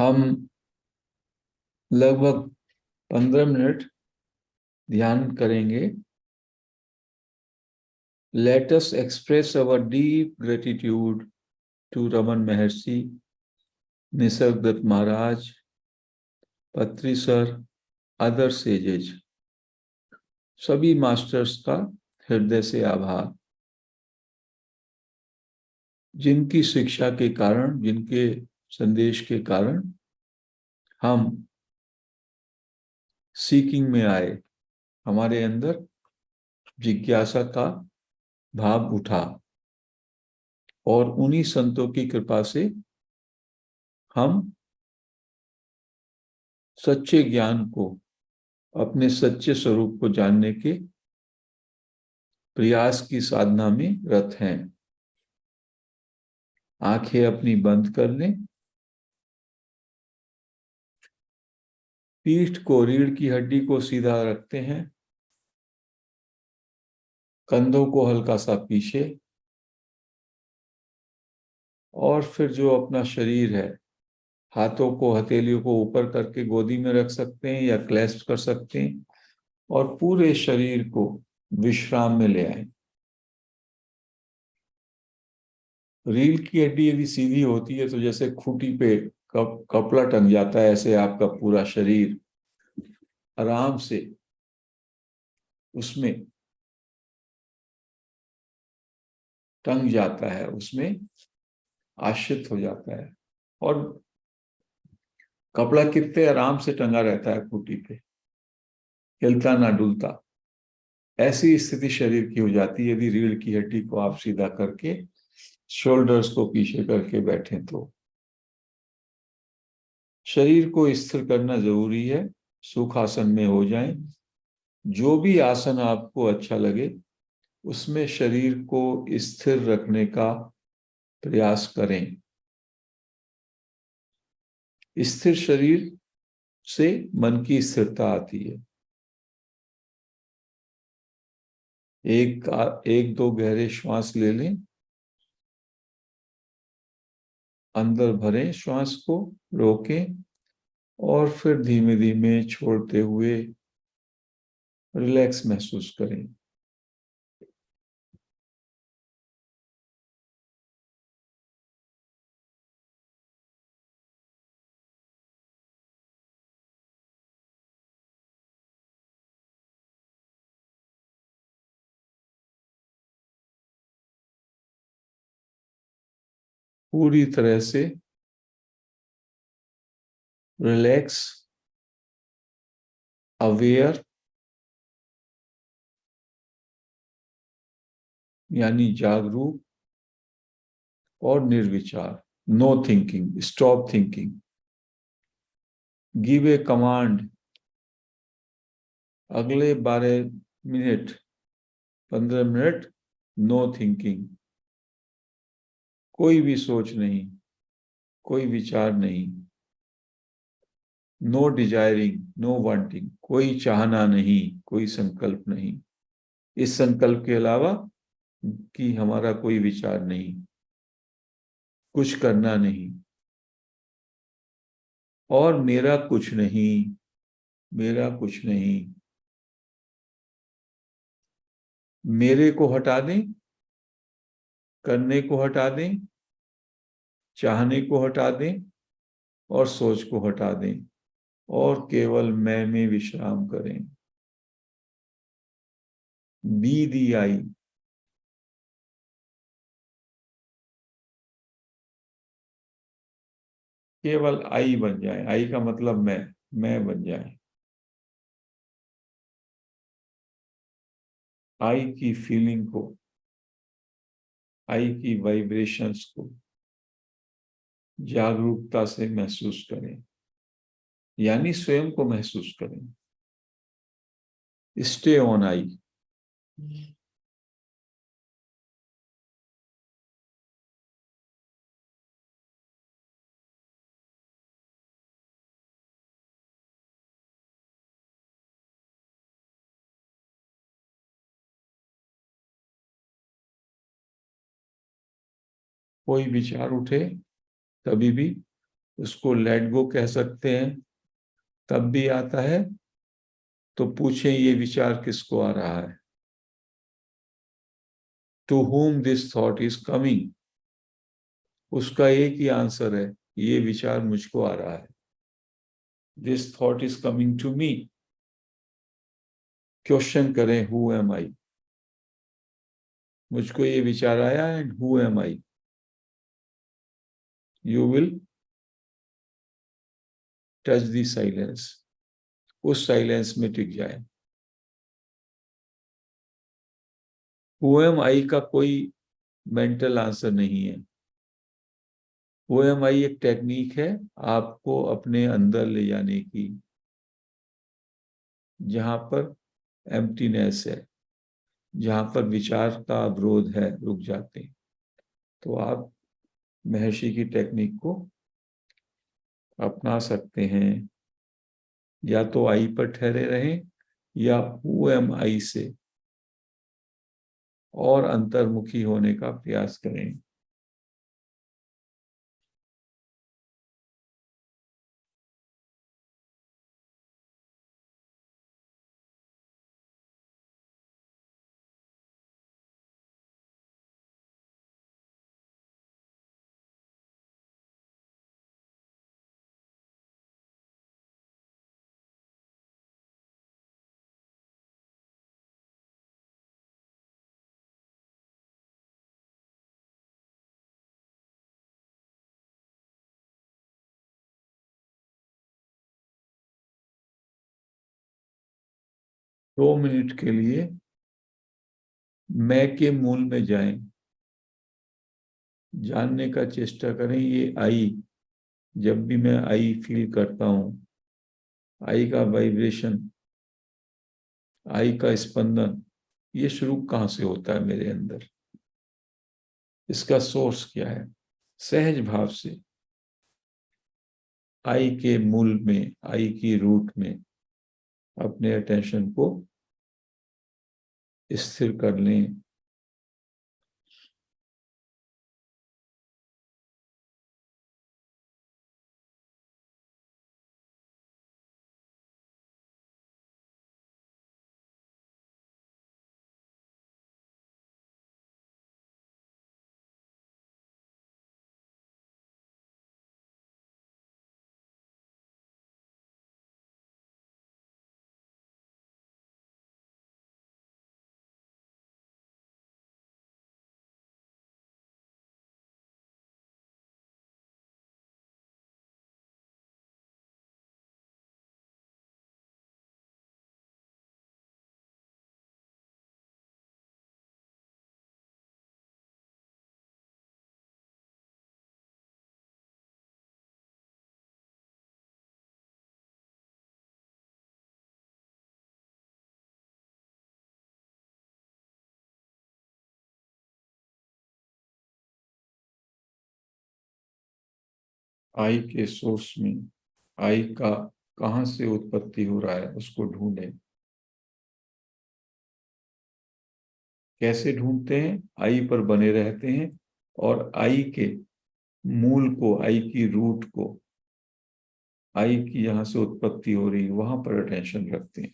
हम लगभग 15 मिनट ध्यान करेंगे। Let us express our deep gratitude to Raman Maharshi, Nisargadatta Maharaj, Patri Sir, other sages। सभी masters का हृदय से आभार, जिनकी शिक्षा के कारण, जिनके संदेश के कारण हम सीकिंग में आए, हमारे अंदर जिज्ञासा का भाव उठा और उन्हीं संतों की कृपा से हम सच्चे ज्ञान को, अपने सच्चे स्वरूप को जानने के प्रयास की साधना में रत हैं। आंखें अपनी बंद कर लें, पीठ को, रीढ़ की हड्डी को सीधा रखते हैं, कंधों को हल्का सा पीछे, और फिर जो अपना शरीर है, हाथों को, हथेलियों को ऊपर करके गोदी में रख सकते हैं या क्लैस्प कर सकते हैं, और पूरे शरीर को विश्राम में ले आए। रीढ़ की हड्डी यदि सीधी होती है तो जैसे खूंटी पे कपड़ा टंग जाता है, ऐसे आपका पूरा शरीर आराम से उसमें टंग जाता है, उसमें आश्रित हो जाता है, और कपड़ा कितने आराम से टंगा रहता है खूंटी पे, हिलता ना डुलता। ऐसी स्थिति शरीर की हो जाती है यदि रीढ़ की हड्डी को आप सीधा करके शोल्डर्स को पीछे करके बैठे तो। शरीर को स्थिर करना जरूरी है। सुखासन में हो जाएं। जो भी आसन आपको अच्छा लगे उसमें शरीर को स्थिर रखने का प्रयास करें। स्थिर शरीर से मन की स्थिरता आती है। एक दो गहरे श्वास ले लें, अंदर भरें, श्वास को रोकें और फिर धीमे धीमे छोड़ते हुए रिलैक्स महसूस करें। पूरी तरह से रिलैक्स, अवेयर यानी जागरूक और निर्विचार। No thinking, stop thinking. Give a command. अगले 12 मिनट, 15 मिनट, नो थिंकिंग। कोई भी सोच नहीं, कोई विचार नहीं। No desiring, no wanting. कोई चाहना नहीं, कोई संकल्प नहीं। इस संकल्प के अलावा कि हमारा कोई विचार नहीं, कुछ करना नहीं, और मेरा कुछ नहीं, मेरा कुछ नहीं। मेरे को हटा दें, करने को हटा दें, चाहने को हटा दें और सोच को हटा दें, और केवल मैं में विश्राम करें। बी दी आई। केवल आई बन जाए। आई का मतलब मैं बन जाए। आई की फीलिंग को, आई की वाइब्रेशंस को जागरूकता से महसूस करें, यानी स्वयं को महसूस करें। Stay on I. कोई विचार उठे तभी भी उसको लेट गो कह सकते हैं, तब भी आता है तो पूछें ये विचार किसको आ रहा है। To whom this thought is coming, उसका एक ही आंसर है, ये विचार मुझको आ रहा है। This thought is coming to me. Question करें हु एम आई, मुझको ये विचार आया and who am I. You will touch the silence, उस साइलेंस में टिक जाए। हु एम आई का कोई मेंटल आंसर नहीं है। हु एम आई एक टेक्निक है आपको अपने अंदर ले जाने की, जहां पर एम्प्टीनेस है, जहां पर विचार का अवरोध है, रुक जाते हैं, तो आप महर्षि की टेक्निक को अपना सकते हैं। या तो आई पर ठहरे रहें या हु एम आई से और अंतर्मुखी होने का प्रयास करें। दो मिनट के लिए मैं के मूल में जाएं, जानने का चेष्टा करें ये आई, जब भी मैं आई फील करता हूं, आई का वाइब्रेशन, आई का स्पंदन, ये शुरू कहां से होता है मेरे अंदर, इसका सोर्स क्या है। सहज भाव से आई के मूल में, आई की रूट में अपने अटेंशन को स्थिर कर लें। आई के सोर्स में, आई का कहां से उत्पत्ति हो रहा है उसको ढूंढें। कैसे ढूंढते हैं, आई पर बने रहते हैं और आई के मूल को, आई की रूट को, आई की जहां से उत्पत्ति हो रही है वहां पर अटेंशन रखते हैं।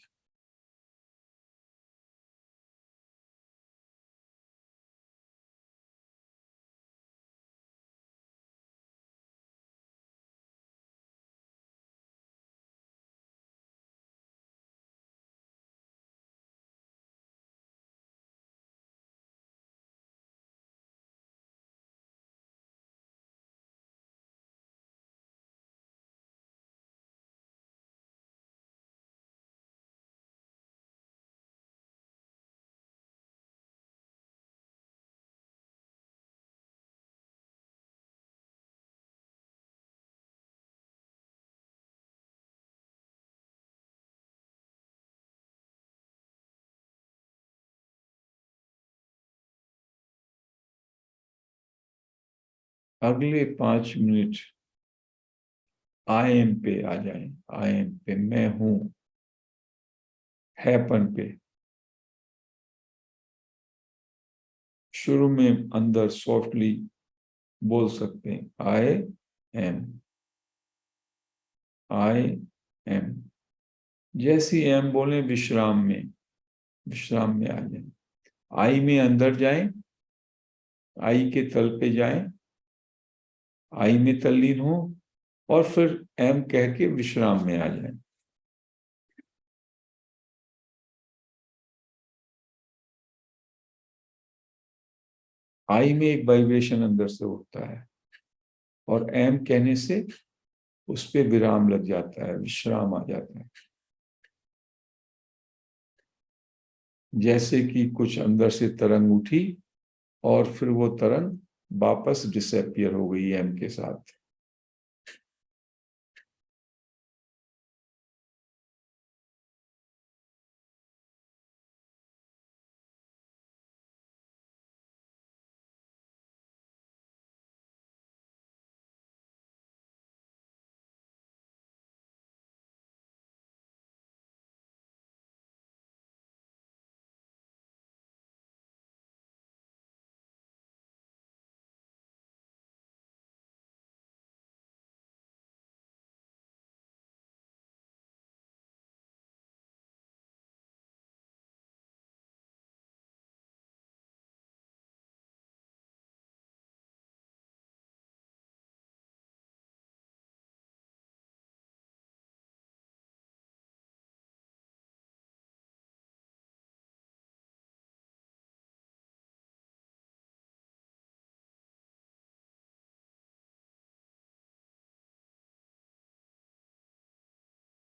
अगले 5 मिनट आई एम पे आ जाएं। आई एम पे, मैं हूं, हैपन पे। शुरू में अंदर सॉफ्टली बोल सकते हैं आई एम। I am. जैसी एम बोले विश्राम में आ जाए। आई में अंदर जाए, आई के तल पे जाए, आई में तल्लीन हो, और फिर एम कह के विश्राम में आ जाए। आई में एक वाइब्रेशन अंदर से उठता है, और एम कहने से उस पे विराम लग जाता है, विश्राम आ जाता है। जैसे कि कुछ अंदर से तरंग उठी और फिर वो तरंग वापस डिसअपियर हो गई एम के साथ।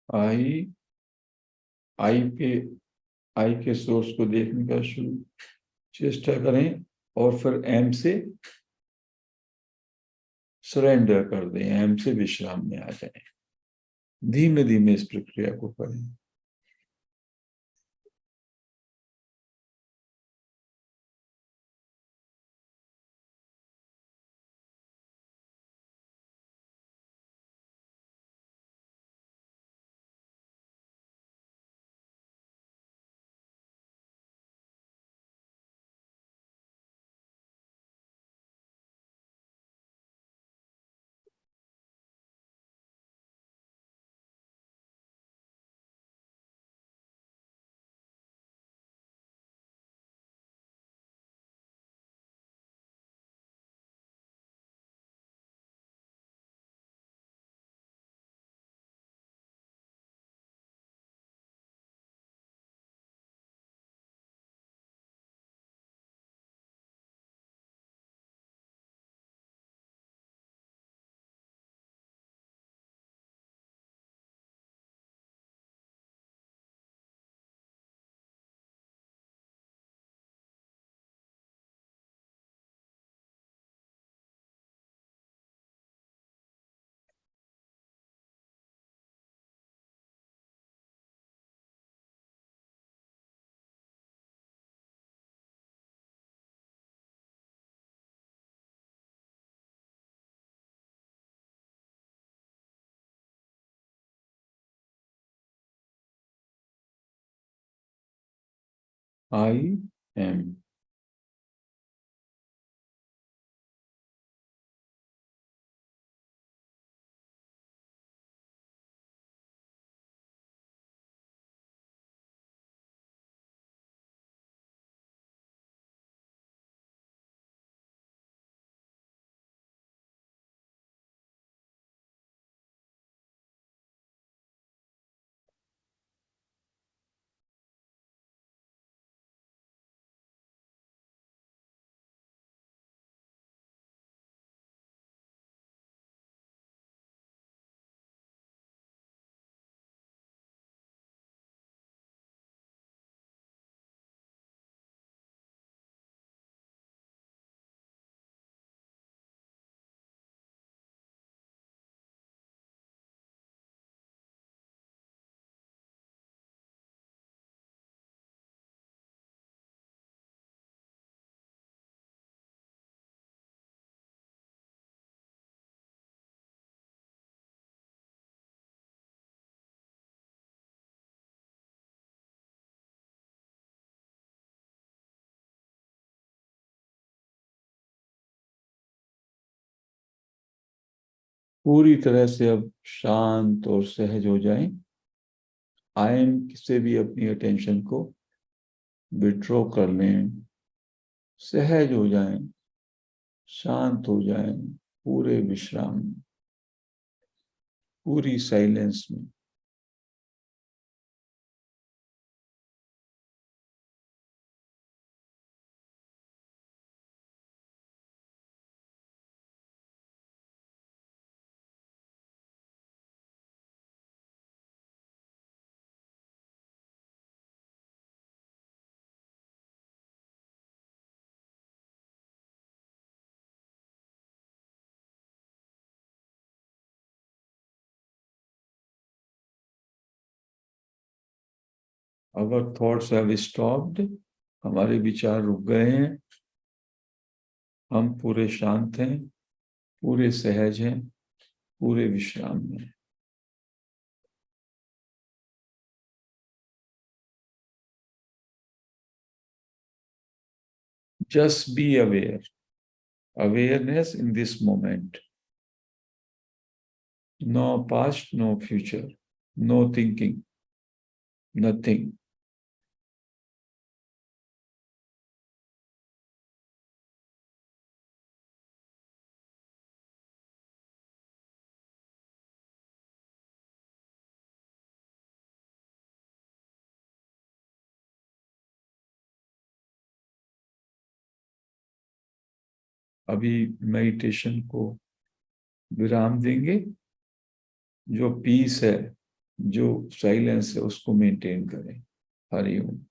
आई आई पे आई के सोर्स को देखने का शुरू चेष्टा करें, और फिर एम से सरेंडर कर दें, एम से विश्राम में आ जाएं। धीमे धीमे इस प्रक्रिया को करें। I am. पूरी तरह से अब शांत और सहज हो जाएं। आयन से भी अपनी अटेंशन को विड्रॉ कर लें, सहज हो जाएं, शांत हो जाएं, पूरे विश्राम में, पूरी साइलेंस में। अवर थॉट्स हैव स्टॉप्ड, हमारे विचार रुक गए हैं, हम पूरे शांत हैं, पूरे सहज हैं, पूरे विश्राम में। Just be aware, awareness in this moment. No past, no future, no thinking, nothing. अभी मेडिटेशन को विराम देंगे। जो पीस है, जो साइलेंस है, उसको मेंटेन करें। हरि ओम।